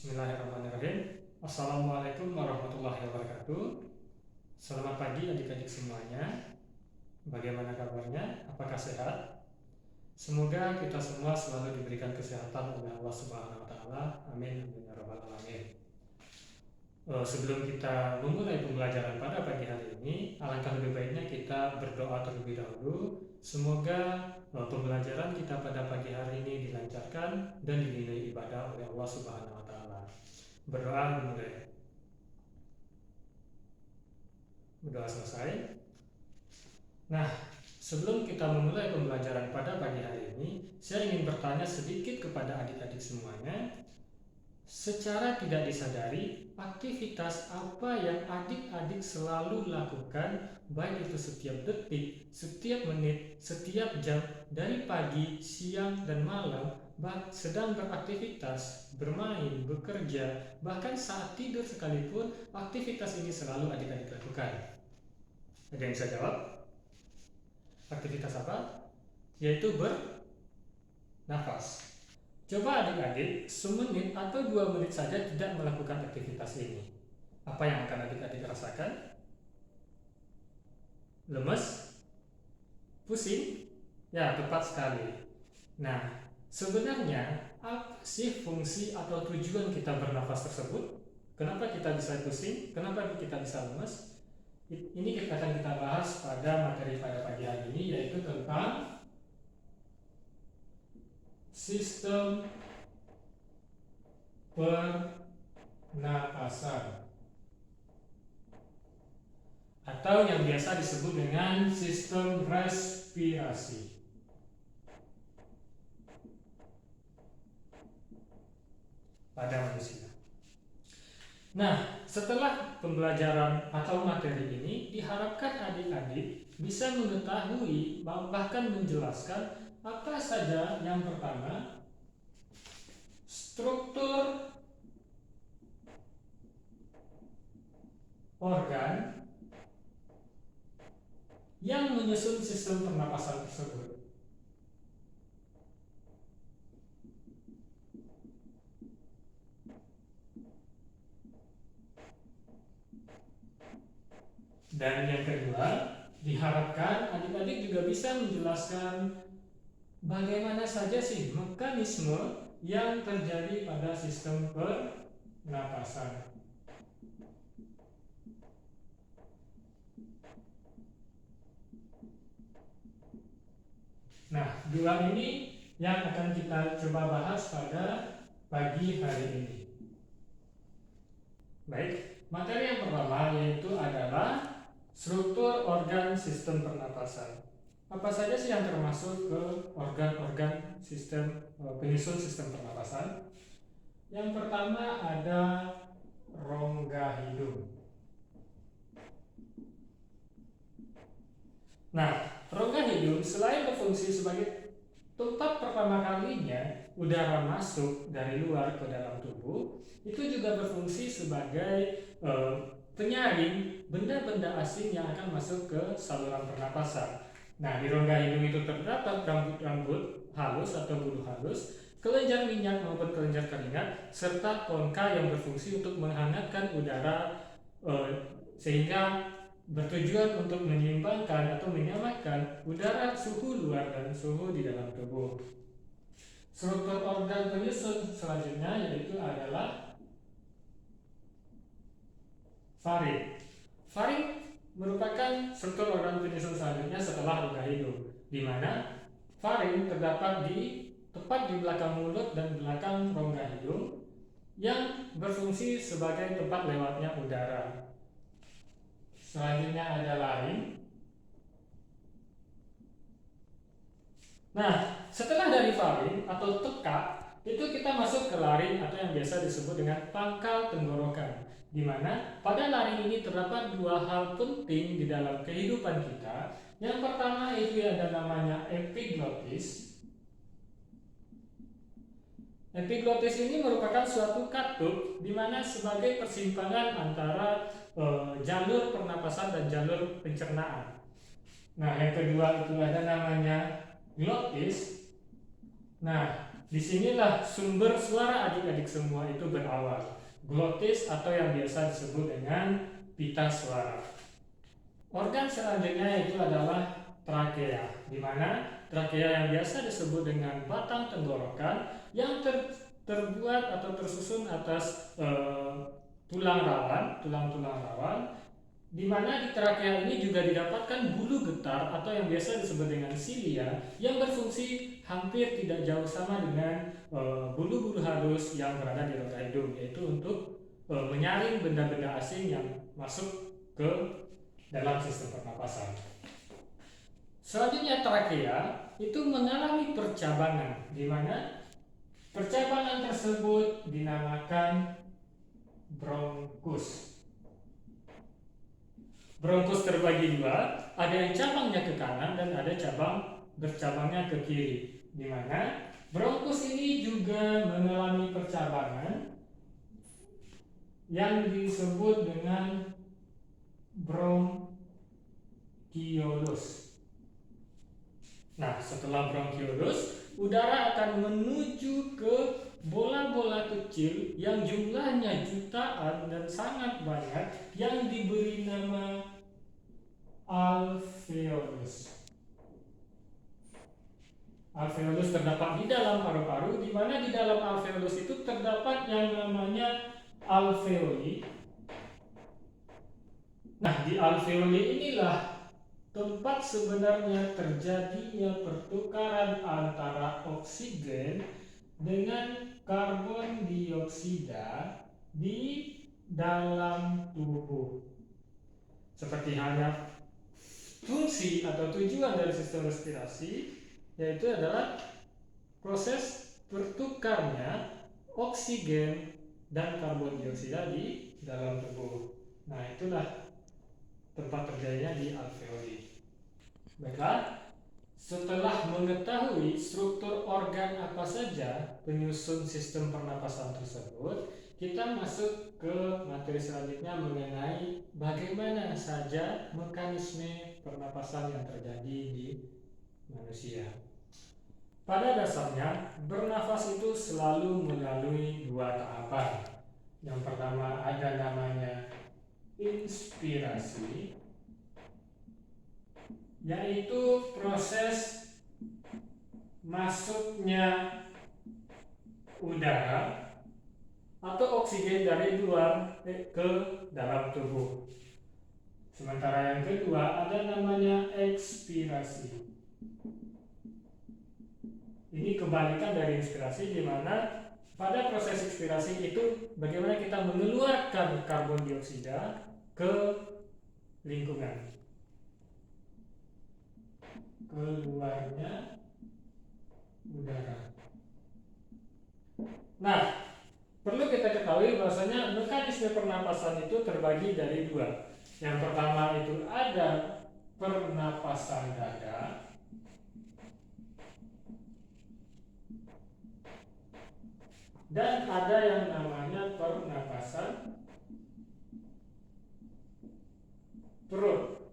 Bismillahirrahmanirrahim. Assalamualaikum warahmatullahi wabarakatuh. Selamat pagi adik-adik semuanya. Bagaimana kabarnya? Apakah sehat? Semoga kita semua selalu diberikan kesehatan oleh Allah Subhanahu wa taala. Amin amin ya rabbal alamin. Sebelum kita memulai pembelajaran pada pagi hari ini, alangkah lebih baiknya kita berdoa terlebih dahulu. Semoga pembelajaran kita pada pagi hari ini dilancarkan dan dinilai ibadah oleh Allah Subhanahu wa taala. Berdoa dimulai. Berdoa selesai. Nah, sebelum kita memulai pembelajaran pada pagi hari ini, saya ingin bertanya sedikit kepada adik-adik semuanya. Secara tidak disadari, aktivitas apa yang adik-adik selalu lakukan, baik itu setiap detik, setiap menit, setiap jam, dari pagi, siang, dan malam, sedang beraktivitas, bermain, bekerja, bahkan saat tidur sekalipun, aktivitas ini selalu adik-adik lakukan. Ada yang bisa jawab? Aktivitas apa? Yaitu bernafas. Coba adik-adik semenit atau 2 menit saja tidak melakukan aktivitas ini. Apa yang akan adik-adik rasakan? Lemes? Pusing? Ya, tepat sekali. Nah, sebenarnya apa sih fungsi atau tujuan kita bernafas tersebut? Kenapa kita bisa pusing? Kenapa kita bisa lemes? Ini akan kita bahas pada materi pada pagi hari ini, yaitu tentang sistem pernapasan atau yang biasa disebut dengan sistem respirasi pada manusia. Nah, setelah pembelajaran atau materi ini, diharapkan adik-adik bisa mengetahui bahkan menjelaskan apa saja. Yang pertama, struktur organ yang menyusun sistem pernapasan tersebut. Dan yang kedua, diharapkan adik-adik juga bisa menjelaskan bagaimana saja sih mekanisme yang terjadi pada sistem pernapasan. Nah, dua ini yang akan kita coba bahas pada pagi hari ini. Baik, materi yang pertama yaitu adalah struktur organ sistem pernapasan. Apa saja sih yang termasuk ke organ-organ sistem penyusun sistem pernapasan? Yang pertama ada rongga hidung. Nah, rongga hidung selain berfungsi sebagai tempat pertama kalinya udara masuk dari luar ke dalam tubuh, itu juga berfungsi sebagai penyaring benda-benda asing yang akan masuk ke saluran pernapasan. Nah, di rongga hidung itu terdapat rambut-rambut halus atau bulu halus, kelenjar minyak maupun kelenjar keringat, serta konka yang berfungsi untuk menghangatkan udara sehingga bertujuan untuk menyeimbangkan atau menyamakan udara suhu luar dan suhu di dalam tubuh. Struktur organ penyusun selanjutnya yaitu adalah faring. Faring merupakan struktur organ penyusun selanjutnya setelah rongga hidung, di mana faring terdapat tepat di belakang mulut dan belakang rongga hidung yang berfungsi sebagai tempat lewatnya udara. Selanjutnya ada laring. Nah, setelah dari faring atau tekak, itu kita masuk ke laring atau yang biasa disebut dengan pangkal tenggorokan, di mana pada laring ini terdapat dua hal penting di dalam kehidupan kita. Yang pertama itu ada namanya epiglottis. Epiglottis ini merupakan suatu katup di mana sebagai persimpangan antara jalur pernapasan dan jalur pencernaan. Nah, yang kedua itu ada namanya glottis. Nah, disinilah sumber suara adik-adik semua itu berawal. Glotis atau yang biasa disebut dengan pita suara. Organ selanjutnya itu adalah trakea, di mana trakea yang biasa disebut dengan batang tenggorokan yang terbuat atau tersusun atas tulang-tulang rawan, di mana di trakea ini juga didapatkan bulu getar atau yang biasa disebut dengan silia yang berfungsi hampir tidak jauh sama dengan bulu-bulu halus yang berada di rongga hidung, yaitu untuk menyaring benda-benda asing yang masuk ke dalam sistem pernapasan. Selanjutnya trakea itu mengalami percabangan, di mana percabangan tersebut dinamakan bronkus. Bronkus terbagi dua, ada yang cabangnya ke kanan dan ada bercabangnya ke kiri, di mana bronkus ini juga mengalami percabangan yang disebut dengan bronkiolus. Nah, setelah bronkiolus, udara akan menuju ke bola-bola kecil yang jumlahnya jutaan dan sangat banyak yang diberi nama alveolus. Alveolus terdapat di dalam paru-paru, di mana di dalam alveolus itu terdapat yang namanya alveoli. Nah, di alveoli inilah tempat sebenarnya terjadinya pertukaran antara oksigen dengan karbon dioksida di dalam tubuh. Seperti halnya fungsi atau tujuan dari sistem respirasi, yaitu adalah proses bertukarnya oksigen dan karbon dioksida di dalam tubuh. Nah, itulah tempat terjadinya di alveoli. Baiklah, setelah mengetahui struktur organ apa saja penyusun sistem pernapasan tersebut, kita masuk ke materi selanjutnya mengenai bagaimana saja mekanisme pernapasan yang terjadi di manusia. Pada dasarnya, bernafas itu selalu melalui dua tahapan. Yang pertama ada namanya inspirasi, yaitu proses masuknya udara atau oksigen dari luar ke dalam tubuh. Sementara yang kedua ada namanya ekspirasi. Ini kebalikan dari inspirasi, di mana pada proses ekspirasi itu bagaimana kita mengeluarkan karbon dioksida ke lingkungan. Keluarnya udara. Nah, perlu kita ketahui bahwasanya mekanisme pernapasan itu terbagi dari dua. Yang pertama itu ada pernapasan dada, dan ada yang namanya pernapasan perut.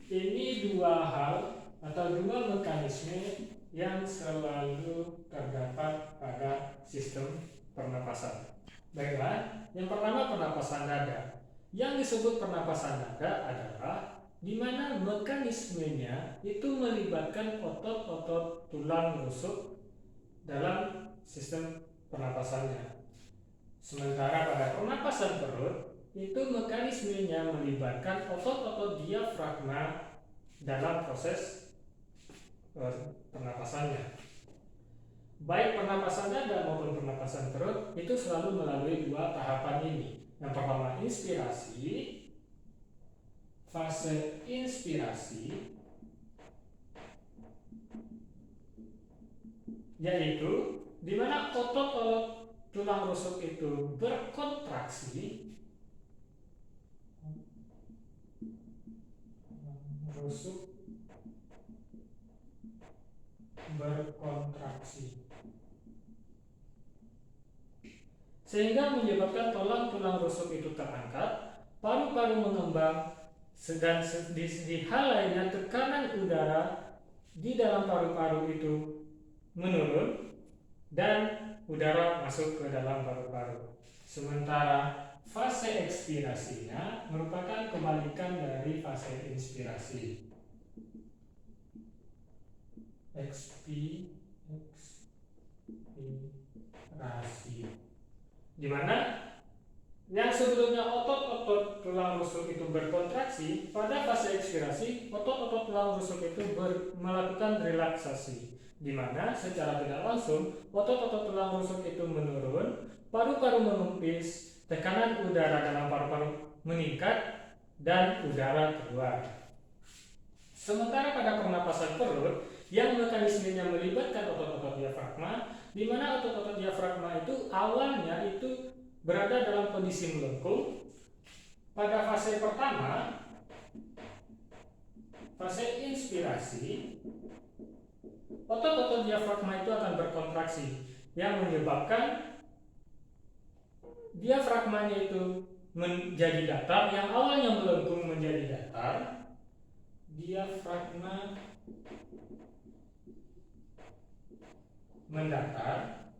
Ini dua hal atau dua mekanisme yang selalu terdapat pada sistem pernapasan. Baiklah, yang pertama pernapasan dada. Yang disebut pernapasan dada adalah di mana mekanismenya itu melibatkan otot-otot tulang rusuk dalam sistem pernapasannya. Sementara pada pernapasan perut itu mekanismenya melibatkan otot-otot diafragma dalam proses pernapasannya. Baik pernapasan dada maupun pernapasan perut itu selalu melalui dua tahapan ini. Yang pertama inspirasi, fase inspirasi, yaitu di mana otot-otot tulang rusuk itu berkontraksi, sehingga menyebabkan tulang rusuk itu terangkat, paru-paru mengembang, sedang di hal lainnya tekanan udara di dalam paru-paru itu menurun, dan udara masuk ke dalam paru-paru. Sementara fase ekspirasinya merupakan kebalikan dari fase inspirasi. Ekspirasi, di mana yang sebelumnya otot-otot tulang rusuk itu berkontraksi, pada fase ekspirasi otot-otot tulang rusuk itu melakukan relaksasi, di mana secara tidak langsung otot-otot tulang rusuk itu menurun, paru-paru mengempis, tekanan udara dalam paru-paru meningkat, dan udara keluar. Sementara pada pernapasan perut yang mekanismenya melibatkan otot-otot diafragma, di mana otot-otot diafragma itu awalnya itu berada dalam kondisi melengkung. Pada fase pertama, fase inspirasi, otot-otot diafragma itu akan berkontraksi yang menyebabkan diafragmanya itu menjadi datar, yang awalnya melengkung menjadi datar. Diafragma mendatar,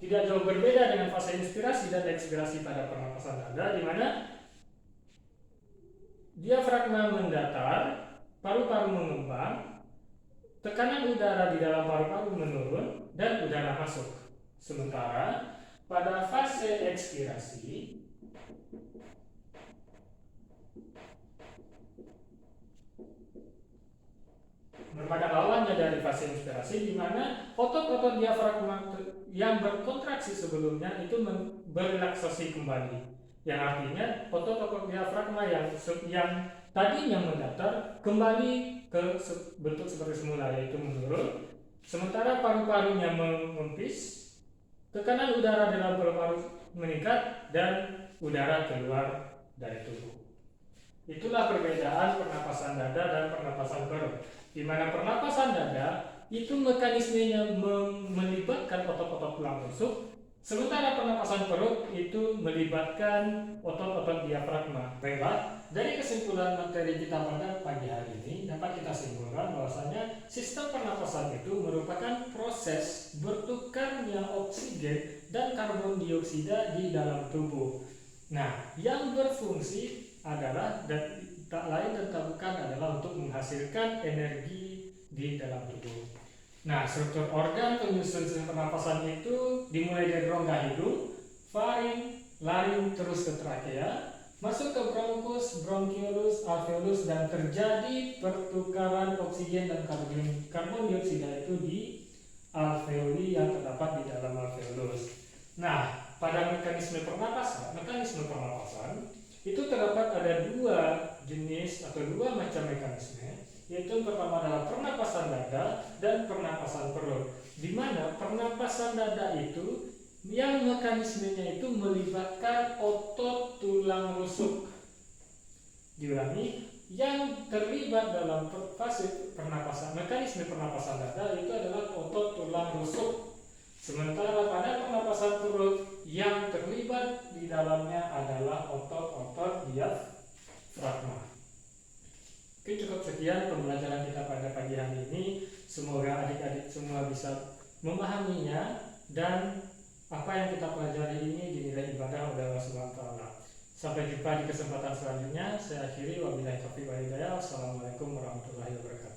tidak jauh berbeda dengan fase inspirasi dan ekspirasi pada pernapasan dada, di mana diafragma mendatar, paru-paru mengembang, tekanan udara di dalam paru-paru menurun, dan udara masuk. Sementara pada fase ekspirasi, merupakan lawannya dari fase inspirasi, di mana otot-otot diafragma yang berkontraksi sebelumnya itu berelaksasi kembali, yang artinya otot-otot diafragma yang tadinya mendatar kembali ke bentuk seperti semula, yaitu menurun. Sementara paru-parunya mengempis, tekanan udara dalam paru-paru meningkat, dan udara keluar dari tubuh. Itulah perbedaan pernapasan dada dan pernapasan perut, di mana pernapasan dada itu mekanismenya melibatkan otot-otot tulang rusuk, sementara pernapasan perut itu melibatkan otot-otot diafragma. Baiklah, dari kesimpulan materi kita pada pagi hari ini dapat kita simpulkan bahwasanya sistem pernapasan itu merupakan proses bertukarnya oksigen dan karbon dioksida di dalam tubuh. Nah, yang berfungsi adalah dan tak lain dan tak bukan adalah untuk menghasilkan energi di dalam tubuh. Nah, struktur organ penyusun sistem pernapasan itu dimulai dari rongga hidung, faring, laring, terus ke trakea, masuk ke bronkus, bronchiolus, alveolus, dan terjadi pertukaran oksigen dan karbon dioksida itu di alveoli yang terdapat di dalam alveolus. Nah, pada mekanisme pernapasan itu terdapat ada dua jenis atau dua macam mekanisme, yaitu pertama adalah pernapasan dada dan pernapasan perut, di mana pernapasan dada itu yang mekanismenya itu melibatkan otot tulang rusuk. Diulangi, yang terlibat dalam fase pernapasan, mekanisme pernapasan dada itu adalah otot tulang rusuk. Sementara pada pernapasan perut yang terlibat di dalamnya adalah otot-otot diafragma. Oke, cukup sekian pembelajaran kita pada pagi hari ini. Semoga adik-adik semua bisa memahaminya dan apa yang kita pelajari ini dinilai ibadah oleh Allah SWT. Sampai jumpa di kesempatan selanjutnya. Saya akhiri, wabillahi taufiq wal hidayah. Wassalamualaikum warahmatullahi wabarakatuh.